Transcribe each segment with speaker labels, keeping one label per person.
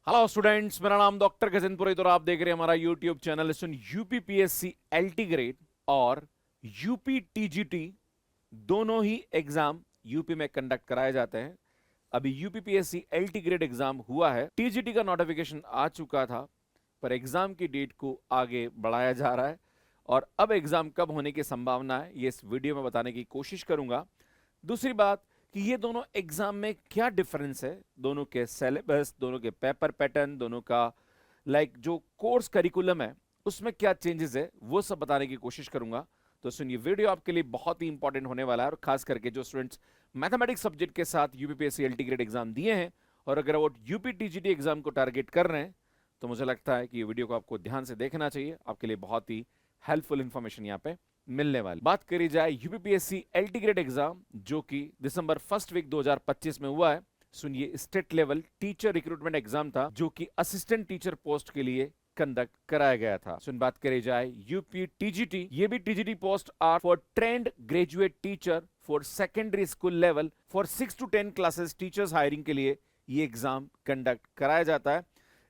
Speaker 1: Hello students, मेरा नाम doctor Gajendra पुरोहित और आप देख रहे हैं हमारा यूट्यूब चैनल। सुन, यूपीपीएससी एलटी ग्रेड और यूपी टीजीटी दोनों ही एग्जाम यूपी में कंडक्ट कराए जाते हैं। अभी यूपीपीएससी एलटी ग्रेड एग्जाम हुआ है, टीजीटी का नोटिफिकेशन आ चुका था, पर एग्जाम की डेट को आगे बढ़ाया जा रहा है और अब एग्जाम कब होने की संभावना है ये इस वीडियो में बताने की कोशिश करूंगा। दूसरी बात कि ये दोनों एग्जाम में क्या डिफरेंस है, दोनों के सिलेबस, दोनों के पेपर पैटर्न, दोनों का जो कोर्स करिकुलम है उसमें क्या चेंजेस है, वो सब बताने की कोशिश करूंगा। तो सुनिए, वीडियो आपके लिए बहुत ही इंपॉर्टेंट होने वाला है और खास करके जो स्टूडेंट्स मैथमेटिक्स सब्जेक्ट के साथ यूपीपीएससी एलटी ग्रेड एग्जाम दिए हैं और अगर वो यूपी टीजीटी एग्जाम को टारगेट कर रहे हैं तो मुझे लगता है कि ये वीडियो को आपको ध्यान से देखना चाहिए। आपके लिए बहुत ही हेल्पफुल इंफॉर्मेशन यहाँ पे मिलने वाली। बात करी जाए यूपीपीएससी एलटी ग्रेड एग्जाम जो कि दिसंबर फर्स्ट वीक 2025 में हुआ है। सुनिए, state level teacher recruitment exam था जो कि असिस्टेंट टीचर पोस्ट के लिए कंडक्ट कराया गया था। सुन, बात करी जाए यूपी टीजीटी, ये भी TGT post are for trained graduate teacher for secondary school level for 6 to 10 classes teachers hiring के लिए ये एग्जाम कंडक्ट कराया जाता है।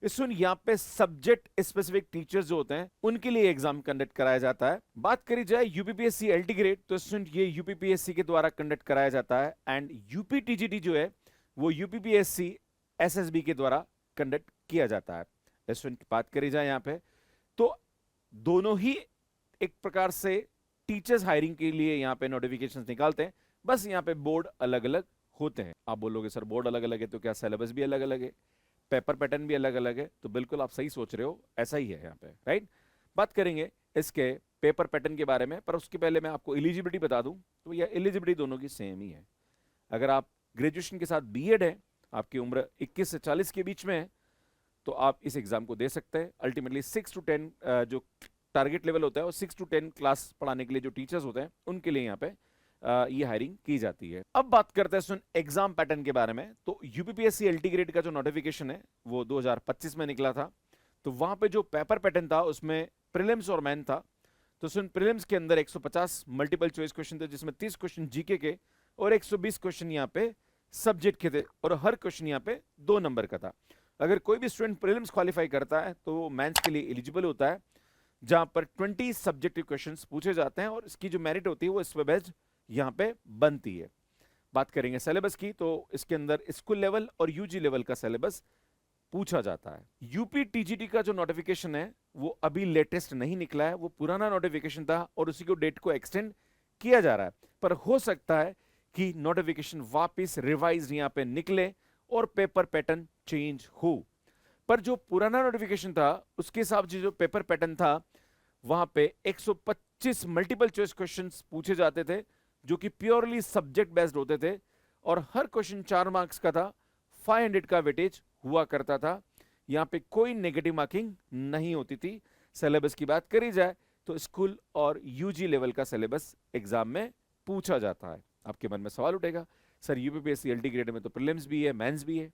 Speaker 1: सुन, यहाँ पे सब्जेक्ट स्पेसिफिक टीचर्स जो होते हैं उनके लिए एग्जाम कंडक्ट कराया जाता है। बात करी जाए यूपीपीएससी एलटी ग्रेड, तो सुन, ये यूपीपीएससी के द्वारा कंडक्ट कराया जाता है एंड यूपी टीजीटी जो है वो यूपीपीएससी एसएसबी के द्वारा कंडक्ट किया जाता है। सुन, बात करी जाए यहाँ पे तो दोनों ही एक प्रकार से टीचर्स हायरिंग के लिए यहाँ पे नोटिफिकेशन निकालते हैं, बस यहाँ पे बोर्ड अलग अलग होते हैं। आप बोलोगे सर बोर्ड अलग अलग है तो क्या सिलेबस भी अलग अलग है, पेपर पैटर्न भी अलग अलग है? तो बिल्कुल आप सही सोच रहे हो, ऐसा ही है यहाँ पे, राइट। बात करेंगे इसके पेपर पैटर्न के बारे में, पर उसके पहले मैं आपको एलिजिबिलिटी बता दूं तो यह एलिजिबिलिटी दोनों की सेम ही है। अगर आप ग्रेजुएशन के साथ बीएड है, आपकी उम्र 21 से 40 के बीच में है, तो आप इस एग्जाम को दे सकते हैं। अल्टीमेटली 6 to 10 जो टारगेट लेवल होता है और 6 to 10 क्लास पढ़ाने के लिए जो टीचर्स होते हैं उनके लिए यहाँ पे ये हायरिंग की जाती है। अब बात करते हैं सुन एग्जाम पैटर्न के बारे में। तो यूपीपीएससी एलटी ग्रेड का जो नोटिफिकेशन है वो 2025 में निकला था। तो वहां पे जो पेपर पैटर्न था उसमें प्रीलिम्स और मेन था। तो सुन, प्रीलिम्स के अंदर 150 मल्टीपल चॉइस क्वेश्चन थे जिसमें 30 क्वेश्चन जीके के और 120 क्वेश्चन यहाँ पे सब्जेक्ट के थे और हर क्वेश्चन यहाँ पे 2 नंबर का था। अगर कोई भी स्टूडेंट प्रीलिम्स क्वालिफाई करता है तो वो मेंस के लिए एलिजिबल होता है, जहां पर 20 सब्जेक्टिव क्वेश्चंस पूछे जाते हैं और इसकी जो मेरिट होती है वो इस पे बेस्ड यहाँ पे बनती है। बात करेंगे सिलेबस की, तो इसके अंदर स्कूल लेवल और यूजी लेवल का सिलेबस पूछा जाता है। यूपी टीजीटी का जो नोटिफिकेशन है वो अभी लेटेस्ट नहीं निकला है, वो पुराना नोटिफिकेशन था और उसी को डेट को एक्सटेंड किया जा रहा है, पर हो सकता है कि नोटिफिकेशन वापस रिवाइज यहाँ पे निकले और पेपर पैटर्न चेंज हो। पर जो पुराना नोटिफिकेशन था उसके हिसाब से जो पेपर पैटर्न था वहां पे 125 मल्टीपल चॉइस क्वेश्चंस पूछे जाते थे जो कि प्योरली सब्जेक्ट बेस्ड होते थे और हर क्वेश्चन 4 मार्क्स का था। 500 का वेटेज हुआ करता था, यहां पे कोई नेगेटिव मार्किंग नहीं होती थी। सिलेबस की बात करी जाए तो स्कूल और यूजी लेवल का सिलेबस एग्जाम में पूछा जाता है। आपके मन में सवाल उठेगा, सर यूपीपीएससी एलटी ग्रेड में तो प्रीलिम्स भी है, मेंस भी है,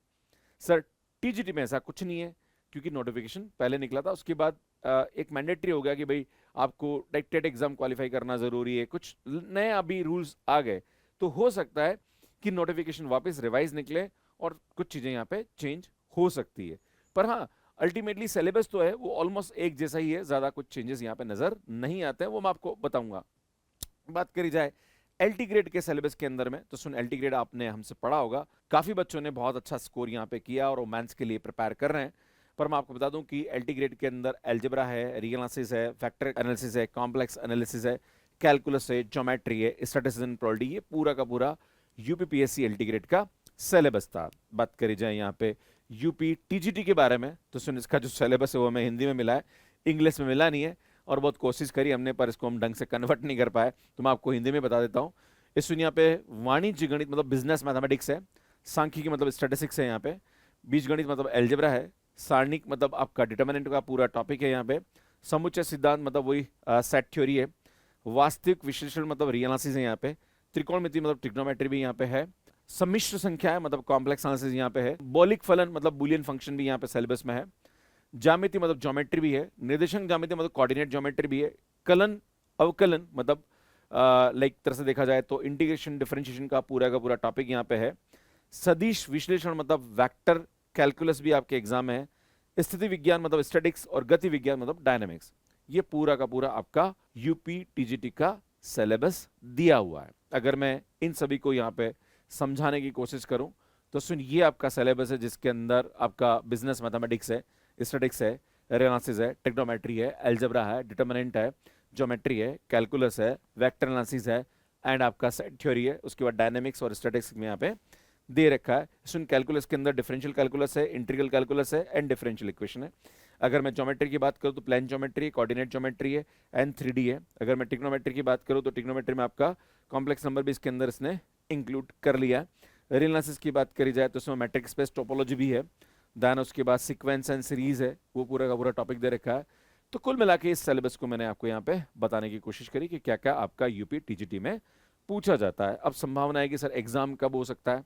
Speaker 1: सर टीजीटी में ऐसा कुछ नहीं है क्योंकि नोटिफिकेशन पहले निकला था, उसके बाद एक मैंडेटरी हो गया कि भाई आपको टेट एग्जाम क्वालिफाई करना जरूरी है, कुछ नए अभी रूल्स आ गए। तो हो सकता है कि नोटिफिकेशन वापस रिवाइज निकले और कुछ चीजें यहाँ पे चेंज हो सकती है, पर हाँ अल्टीमेटली सिलेबस तो है वो ऑलमोस्ट एक जैसा ही है, ज्यादा कुछ चेंजेस यहाँ पे नजर नहीं आते हैं, वो मैं आपको बताऊंगा। बात करी जाए एलटी ग्रेड के सिलेबस के अंदर में, तो सुन, एलटी ग्रेड आपने हमसे पढ़ा होगा, काफी बच्चों ने बहुत अच्छा स्कोर यहाँ पे किया और रोमांस के लिए प्रिपेयर कर रहे हैं। पर मैं आपको बता दूं कि एलटी ग्रेड के अंदर एल्जेब्रा है, रियल एनालिसिस है, फैक्टर एनालिसिस है, कॉम्प्लेक्स एनालिसिस है, कैलकुलस है, ज्योमेट्री है, स्टैटिस्टिक्स एंड प्रोबेबिलिटी, ये पूरा का पूरा यूपीपीएससी एलटी ग्रेड का सिलेबस था। बात करी जाए यहाँ पे यूपी टीजीटी के बारे में, तो सुन, इसका जो सिलेबस है वो हमें हिंदी में मिला है, इंग्लिश में मिला नहीं है और बहुत कोशिश करी हमने पर इसको हम ढंग से कन्वर्ट नहीं कर पाए, तो मैं आपको हिंदी में बता देता हूँ। इस सुन, यहाँ पे वाणिज्य गणित मतलब बिजनेस मैथमेटिक्स है, सांख्यिकी मतलब स्टैटिस्टिक्स है, यहाँ पे बीज गणित मतलब एल्जेब्रा है, सारणिक मतलब आपका डिटर्मिनेंट का पूरा टॉपिक है, यहाँ पे समुच्चय सिद्धांत मतलब वही सेट थ्योरी है, वास्तविक विश्लेषण मतलब रियल एनालिसिस है यहाँ पे, त्रिकोणमिति मतलब ट्रिग्नोमेट्री भी यहाँ पे है, सम्मिश्र संख्या है मतलब कॉम्प्लेक्स एनालिसिस यहाँ पे है, बौलिक फलन मतलब बुलियन फंक्शन भी यहाँ पे सिलेबस में है, ज्यामिति मतलब ज्योमेट्री भी है, निर्देशांक ज्यामिति मतलब कोऑर्डिनेट ज्योमेट्री भी है, कलन अवकलन मतलब लाइक तरह से देखा जाए तो इंटीग्रेशन डिफरेंशिएशन का पूरा टॉपिक यहाँ पे है, सदिश विश्लेषण मतलब वेक्टर कैलकुलस भी आपके एग्जाम में है, स्थिति विज्ञान मतलब स्टैटिक्स, और गति विज्ञान मतलब डायनामिक्स। ये पूरा का पूरा आपका यूपी टीजीटी का सिलेबस दिया हुआ है। अगर मैं इन सभी को यहाँ पे समझाने की कोशिश करूं तो सुन, ये आपका सिलेबस है जिसके अंदर आपका बिजनेस मैथमेटिक्स है, स्टैटिक्स है, एनालिसिस है, टेक्नोमेट्री है, अलजेब्रा है, डिटरमिनेंट है, ज्योमेट्री है, कैलकुलस है, वेक्टर एनालिसिस है, एंड आपका सेट थ्योरी है। उसके बाद डायनेमिक्स और स्टैटिक्स में यहाँ पे दे रखा है। सुन, कैलकुलस के अंदर डिफरेंशियल कैलकुलस है, इंटीग्रल कैलकुलस है, एंड डिफरेंशियल इक्वेशन है। अगर मैं ज्योमेट्री की बात करूँ तो प्लेन ज्योमेट्री, कोऑर्डिनेट ज्योमेट्री है, एंड 3D है। अगर मैं टिग्नोमेट्री की बात करूँ तो टिग्नोमेट्री में आपका कॉम्प्लेक्स नंबर भी इसके अंदर इसने इंक्लूड कर लिया है। रियल एनालिसिस की बात करी जाए तो उसमें मैट्रिक्स स्पेस टोपोलॉजी भी है, देन उसके बाद सीक्वेंस एंड सीरीज है, वो पूरा का पूरा टॉपिक दे रखा है। तो कुल मिला के इस सिलेबस को मैंने आपको यहाँ पे बताने की कोशिश करी कि क्या क्या आपका यूपी टीजीटी में पूछा जाता है। अब संभावना है कि सर एग्जाम कब हो सकता है,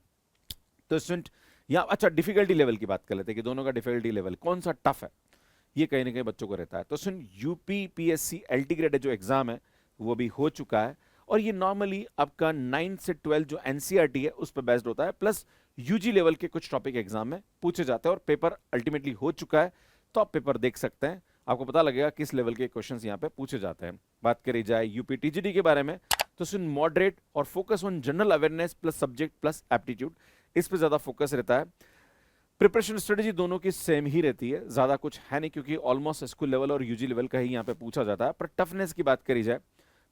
Speaker 1: तो स्टूडेंट यहाँ अच्छा डिफिकल्टी लेवल की बात कर लेते हैं कि दोनों का डिफिकल्टी लेवल कौन सा टफ है, ये कहीं ना कहीं बच्चों को रहता है। तो सुन, यूपी पीएससी एलटी ग्रेड जो एग्जाम है वो भी हो चुका है, और ये नॉर्मली आपका 9 से 12 जो एनसीईआरटी है उस पर बेस्ड होता है, प्लस यूजी लेवल के कुछ टॉपिक एग्जाम में पूछे जाते हैं, और पेपर अल्टीमेटली हो चुका है। तो आप पेपर देख सकते हैं, आपको पता लगेगा किस लेवल के क्वेश्चंस यहाँ पे पूछे जाते हैं। बात करी जाए यूपी टीजीटी के बारे में तो सुन, मॉडरेट और focus on general awareness plus subject plus aptitude, इस पे ज्यादा फोकस रहता है। प्रिपरेशन स्ट्रेटेजी दोनों की सेम ही रहती है, ज्यादा कुछ है नहीं, क्योंकि ऑलमोस्ट स्कूल लेवल और यूजी लेवल का ही यहाँ पे पूछा जाता है। पर टफनेस की बात करी जाए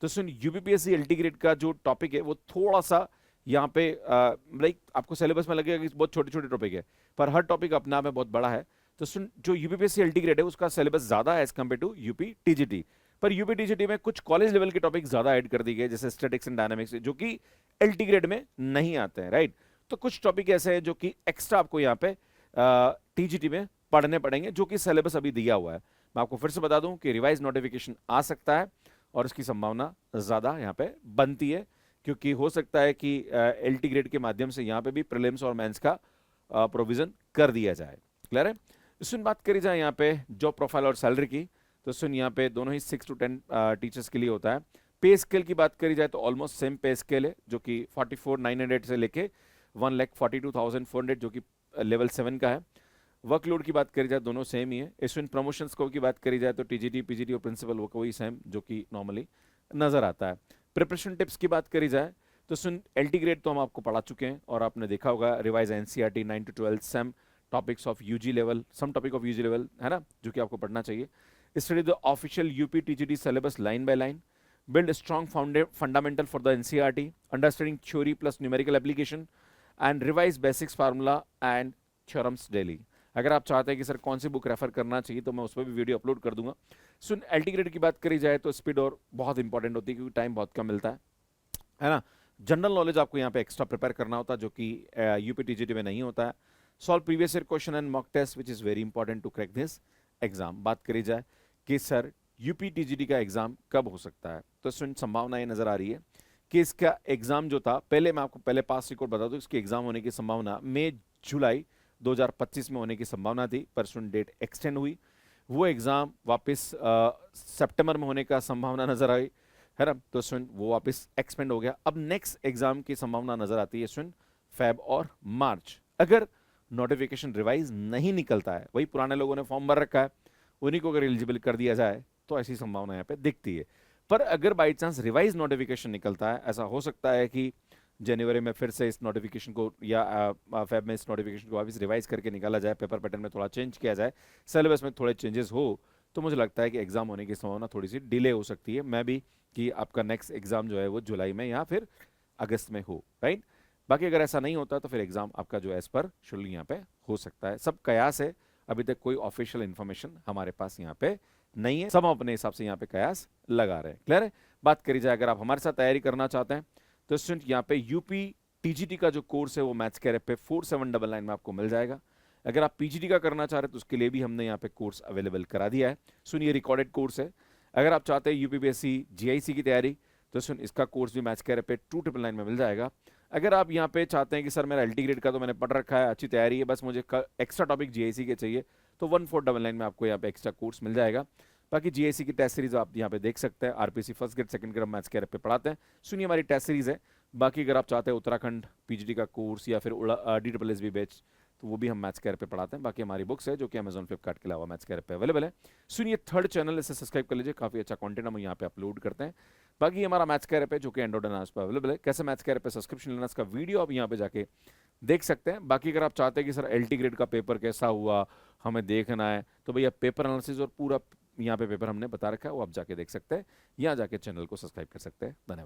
Speaker 1: तो सुन, यूपीपीएससी एलटी ग्रेड का जो टॉपिक है वो थोड़ा सा यहाँ पे लाइक आपको सिलेबस में लगेगा कि बहुत छोटे छोटे टॉपिक है, पर हर टॉपिक अपने आप में बहुत बड़ा है। तो सुन, जो यूपीपीएससी एलटी ग्रेड है उसका सिलेबस ज्यादा है as compare to UP TGT, पर यूपी टीजीटी में कुछ कॉलेज लेवल के टॉपिक ज्यादा ऐड कर दिए गए, जैसे स्टैटिक्स एंड डायनामिक्स, जो कि एलटी ग्रेड में नहीं आते हैं, राइट। तो कुछ टॉपिक ऐसे हैं जो कि एक्स्ट्रा आपको यहाँ पे टीजीटी में पढ़ने पड़ेंगे, जो कि सिलेबस अभी दिया हुआ है। मैं आपको फिर से बता दूं कि रिवाइज नोटिफिकेशन आ सकता है, और इसकी संभावना ज्यादा यहाँ पे बनती है, क्योंकि हो सकता है कि एलटी ग्रेड के माध्यम से यहाँ पे भी प्रीलिम्स और मेंस का प्रोविजन कर दिया जाए। क्लियर है। सुन, बात करी जाए यहाँ पे जॉब प्रोफाइल और सैलरी की, तो सुन यहाँ पे दोनों ही 6 to 10 टीचर्स के लिए होता है। पे स्केल की बात करी जाए तो ऑलमोस्ट सेम पे स्केल है, जो कि 44,900 से लेके 1,42,400 जो कि लेवल 7 का है। वर्कलोड की बात करी जाए दोनों सेम ही है। स्टूडेंट प्रमोशन स्कोप की बात करी जाए तो टीजीटी पीजीटी और प्रिंसिपल वो वही सेम जो कि नॉर्मली नजर आता है। प्रिपरेशन टिप्स की बात करी जाए तो सुन, एलटी ग्रेड तो हम आपको पढ़ा चुके हैं, और आपने देखा होगा revise NCERT 9 to 12 some topics of UG level, some topic of UG level है ना, जो कि आपको पढ़ना चाहिए। Study the official UP TGT syllabus line by line, build a strong fundamental for the NCERT, understanding theory plus numerical application, and revise basics formula and theorems daily। अगर आप चाहते हैं कि सर कौन सी बुक रेफर करना चाहिए तो मैं उस पर भी वीडियो अपलोड कर दूंगा। सुन, एलटी ग्रेड की बात करी जाए तो स्पीड और बहुत इंपॉर्टेंट होती है, क्योंकि टाइम बहुत कम मिलता है ना। जनरल नॉलेज आपको यहाँ पे एक्स्ट्रा प्रिपेयर करना होता है, जो कि यूपी टीजीटी में नहीं होता है। Solve previous year question and mock test which is very important to crack this exam. बात करी जाए कि सर यूपी टीजीटी का एग्जाम कब हो सकता है, तो सुन, संभावना ये नजर आ रही है कि इसका एग्जाम जो था, पहले मैं आपको पहले पास रिकॉर्ड बता दूं, इसके एग्जाम होने की संभावना मई जुलाई 2025 में होने की संभावना थी, पर सुन डेट एक्सटेंड हुई। वो एग्जाम वापस सितंबर में होने का संभावना नजर आई है ना, तो सुन वो वापस एक्सपेंड हो गया। अब नेक्स्ट एग्जाम की संभावना नजर आती है सुन फेब और मार्च, अगर नोटिफिकेशन रिवाइज नहीं निकलता है, वही पुराने लोगों ने फॉर्म भर रखा है उन्हीं को अगर एलिजिबल कर दिया जाए तो ऐसी संभावना यहाँ पे दिखती है। पर अगर बाई चांस रिवाइज नोटिफिकेशन निकलता है, ऐसा हो सकता है कि जनवरी में फिर से इस नोटिफिकेशन को या फेब में इस नोटिफिकेशन को वापस रिवाइज करके निकाला जाए, पेपर पैटर्न में थोड़ा चेंज किया जाए, सिलेबस में थोड़े चेंजेस हो, तो मुझे लगता है कि एग्जाम होने की संभावना थोड़ी सी डिले हो सकती है। मैं भी कि आपका नेक्स्ट एग्जाम जो है वो जुलाई में या फिर अगस्त में हो, राइट। बाकी अगर ऐसा नहीं होता तो फिर एग्जाम आपका जो एज पर शेड्यूल यहाँ पे हो सकता है। सब कयास है, अभी तक कोई ऑफिशियल इन्फॉर्मेशन हमारे पास यहाँ पे नहीं है, सब अपने हिसाब से यहाँ पे कयास लगा रहे हैं। क्लियर है। बात करी जाए अगर आप हमारे साथ तैयारी करना चाहते हैं तो स्टूडेंट यहाँ पे यूपी टीजीटी का जो कोर्स है वो मैथ्स के पे 4799 में आपको मिल जाएगा। अगर आप पीजीटी का करना चाह रहे हैं तो उसके लिए भी हमने यहाँ पे कोर्स अवेलेबल करा दिया है। सुनिए, रिकॉर्डेड कोर्स है। अगर आप चाहते हैं यूपीपीएससी जीआईसी की तैयारी तो सुन, इसका कोर्स भी मैथ्स के पे 2999 में मिल जाएगा। अगर आप यहाँ पे चाहते हैं कि सर मेरा एलटी ग्रेड का तो मैंने पढ़ रखा है, अच्छी तैयारी है, बस मुझे एक्स्ट्रा टॉपिक जीआईसी के चाहिए, तो 1499 में आपको यहाँ पे एक्स्ट्रा कोर्स मिल जाएगा। बाकी जीआईसी की टेस्ट सीरीज आप यहाँ पे देख सकते हैं, RPC first grade second grade maths के पे पढ़ाते हैं। सुनिए, हमारी टेस्ट सीरीज है। बाकी अगर आप चाहते हैं उत्तराखंड पीजीटी का कोर्स या फिर DSSB बैच तो वो भी हम मैथ्स कैर पे पढ़ाते हैं। बाकी हमारी बुक्स है जो कि अमेजॉन फ्लिपकार्ट के अलावा मैथ्स कैर पे अवेलेबल है। सुनिए थर्ड चैनल, इसे सब्सक्राइब कर लीजिए, काफ़ी अच्छा कंटेंट हम यहाँ पे अपलोड करते हैं। बाकी हमारा मैथ्स कैर पे जो कि एंड्रॉइड एंड पर अवेलेबल है। कैसे मैथ्स कैर पे सब्सक्रिप्शन लेना, इसका वीडियो आप यहाँ पे जाके देख सकते हैं। बाकी अगर आप चाहते हैं कि सर एलटी ग्रेड का पेपर कैसा हुआ हमें देखना है, तो भैया पेपर एनालिसिस और पूरा यहाँ पे पेपर हमने बता रखा है, वो आप जाके देख सकते हैं। यहाँ जाके चैनल को सब्सक्राइब कर सकते हैं। धन्यवाद।